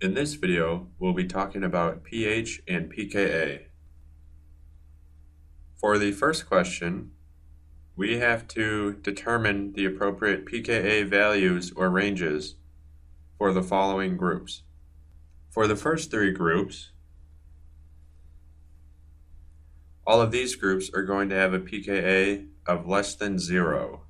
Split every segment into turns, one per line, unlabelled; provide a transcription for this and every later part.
In this video, we'll be talking about pH and pKa. For the first question, we have to determine the appropriate pKa values or ranges for the following groups. For the first three groups, all of these groups are going to have a pKa of less than 0.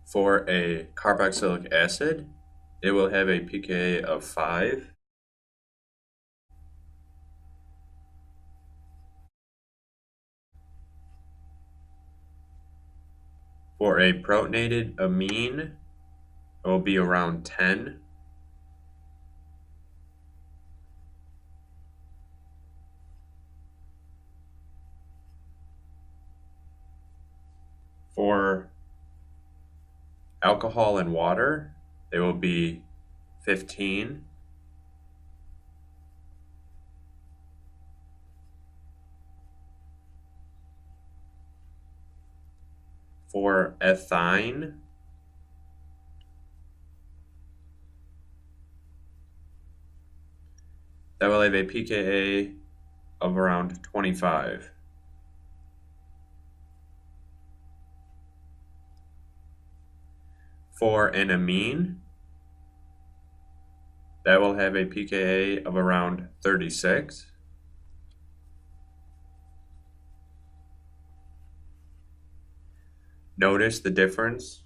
For a carboxylic acid, it will have a pKa of 5. For a protonated amine, it will be around 10. For alcohol and water, they will be 15. For ethine, that will have a pKa of around 25. For an amine, that will have a pKa of around 36. Notice the difference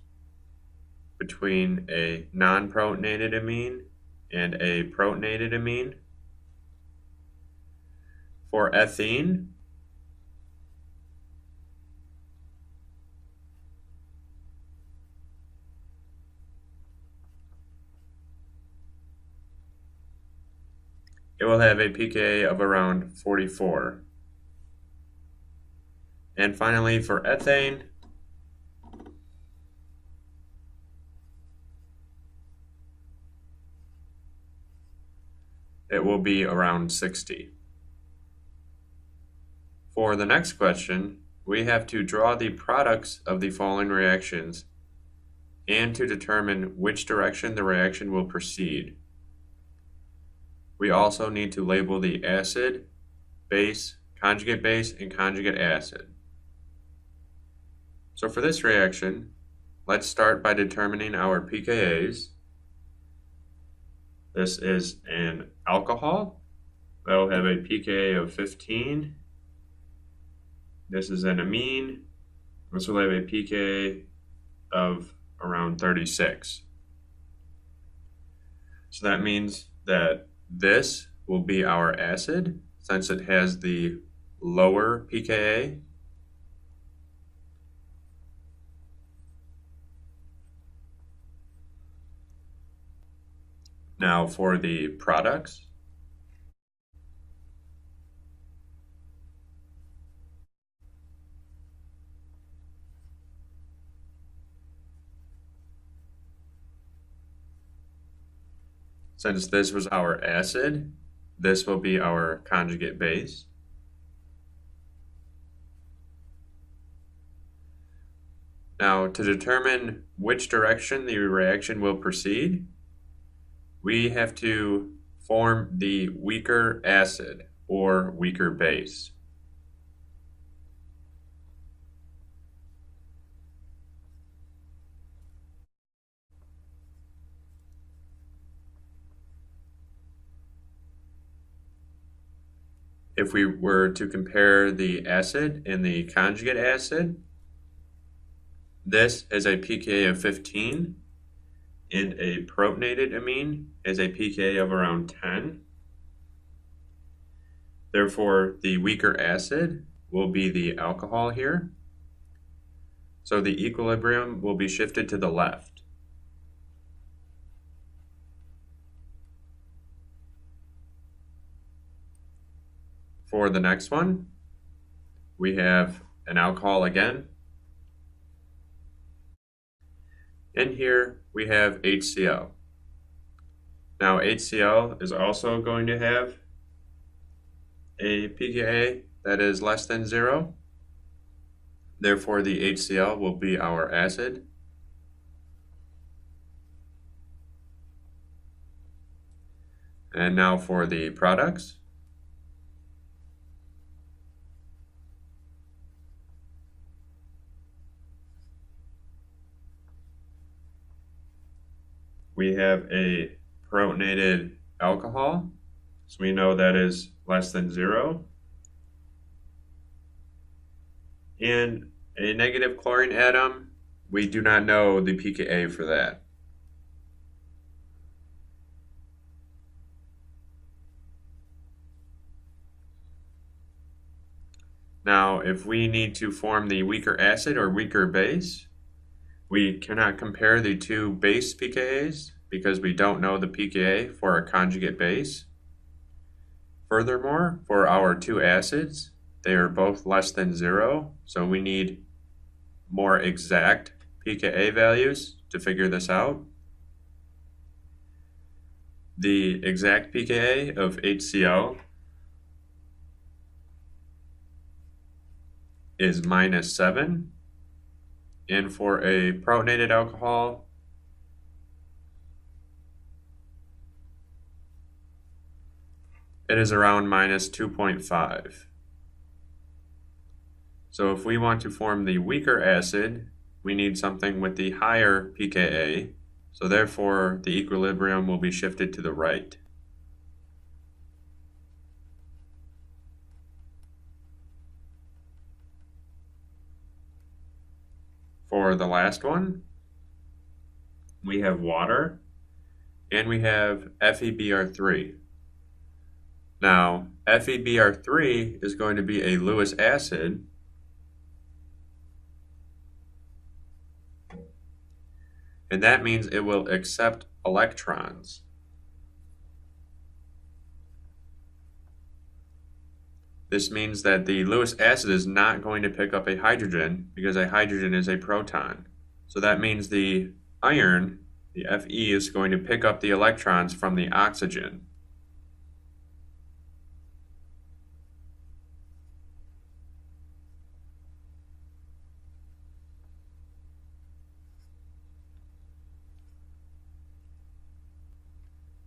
between a non-protonated amine and a protonated amine. For ethene, it will have a pKa of around 44. And finally, for ethane, it will be around 60. For the next question, we have to draw the products of the following reactions and to determine which direction the reaction will proceed. We also need to label the acid, base, and conjugate acid. So for this reaction, let's start by determining our pKa's. This is an alcohol that will have a pKa of 15. This is an amine. This will have a pKa of around 36. So that means that this will be our acid since it has the lower pKa. Now for the products, since this was our acid, this will be our conjugate base. Now, to determine which direction the reaction will proceed, we have to form the weaker acid or weaker base. If we were to compare the acid and the conjugate acid, this is a pKa of 15, and a protonated amine is a pKa of around 10. Therefore, the weaker acid will be the alcohol here. So the equilibrium will be shifted to the left. For the next one, we have an alcohol again. In here we have HCl. Now HCl is also going to have a pKa that is less than 0. Therefore the HCl will be our acid. And now for the products. We have a protonated alcohol, so we know that is less than 0. And a negative chlorine atom, we do not know the pKa for that. Now, if we need to form the weaker acid or weaker base, we cannot compare the two base pKa's because we don't know the pKa for a conjugate base. Furthermore, for our two acids, they are both less than 0, so we need more exact pKa values to figure this out. The exact pKa of HCl is -7, and for a protonated alcohol, it is around -2.5. So if we want to form the weaker acid, we need something with the higher pKa, so therefore the equilibrium will be shifted to the right. For the last one, we have water, and we have FeBr3. Now, FeBr3 is going to be a Lewis acid, and that means it will accept electrons. This means that the Lewis acid is not going to pick up a hydrogen because a hydrogen is a proton. So that means the iron, the Fe, is going to pick up the electrons from the oxygen.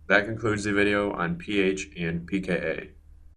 That concludes the video on pH and pKa.